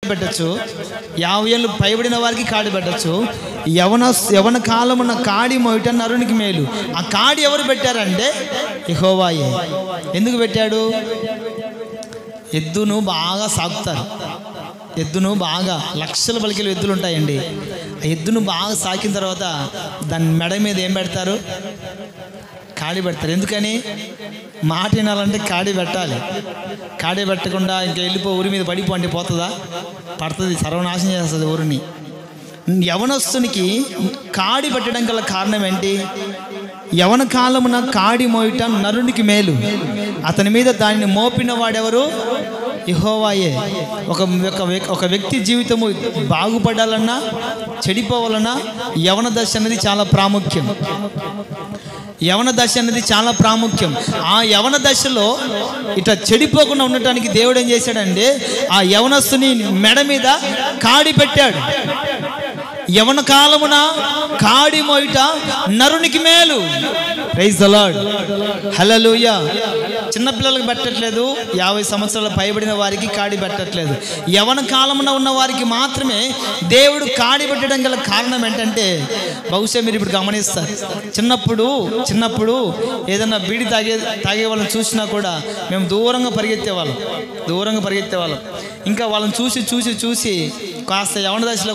పెట్టచ్చు, 50 ఏళ్ళు పైబడిన వారికి కాడి పెట్టచ్చు. యవన కాలమున కాడి మోయట నరునికి మేలు. ఆ కాడి ఎవరు పెట్టారంటే యెహోవాయే. ఎందుకు పెట్టాడు? ఎద్దును బాగా సాకుతారు. ఎద్దును బాగా లక్షల పలికిలు ఎద్దులు ఉంటాయండి. ఆ ఎద్దును బాగా సాకిన తర్వాత దాని మెడ మీద ఏం పెడతారు? కాడి పెడతారు. ఎందుకని? మాట వినాలంటే కాడి పెట్టాలి. కాడి పెట్టకుండా ఇంకా వెళ్ళిపో ఊరి మీద పడిపో అంటే పోతుందా? పడుతుంది, సర్వనాశనం చేస్తుంది ఊరిని. యవనస్తునికి కాడి పెట్టడం గల కారణం ఏంటి? యవన కాలమున కాడి మోయట నరునికి మేలు. అతని మీద దానిని మోపిన వాడెవరు? యెహోవాయే. ఒక వ్యక్తి జీవితము బాగుపడాలన్నా చెడిపోవాలన్నా యవన దశ అనేది చాలా ప్రాముఖ్యం. యవన దశ అనేది చాలా ప్రాముఖ్యం. ఆ యవన దశలో ఇట్లా చెడిపోకుండా ఉండటానికి దేవుడు ఏం చేశాడంటే ఆ యవనస్తుని మెడ మీద కాడి పెట్టాడు. యవన కాలమున కాడి మోయిట నరునికి మేలు. ప్రైజ్ ది లార్డ్, హల్లెలూయా. చిన్నపిల్లలకు పెట్టట్లేదు, 50 సంవత్సరాల పైబడిన వారికి కాడి పెట్టట్లేదు. యవన కాలమున ఉన్న వారికి మాత్రమే దేవుడు కాడి పెట్టడం గల కారణం ఏంటంటే, బహుశా మీరు ఇప్పుడు గమనిస్తారు, చిన్నప్పుడు ఏదన్నా బీడి తాగే వాళ్ళని చూసినా కూడా మేము దూరంగా పరిగెత్తేవాళ్ళం. ఇంకా వాళ్ళని చూసి కాస్త యవన దశలో